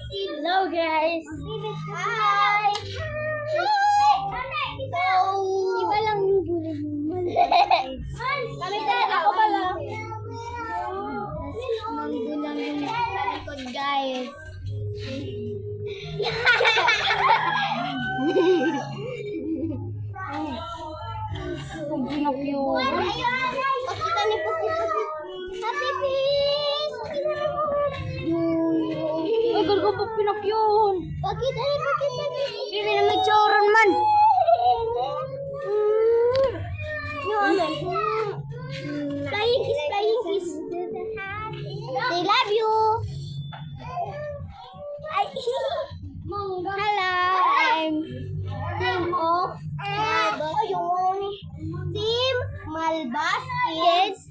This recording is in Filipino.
Hello guys. Hi. Iba lang yung bully mo. Kami dad, ako pala. Nandun lang yung sa likod guys. Ang pinakyo. Pakita ni Pakita. Happy face. Ay, garga pa pinakyon. Pakita ni Pakita. Hindi na may tsoron man. Flying kiss, flying kiss. They love you. Hello, I'm Team of Team Malbas Kids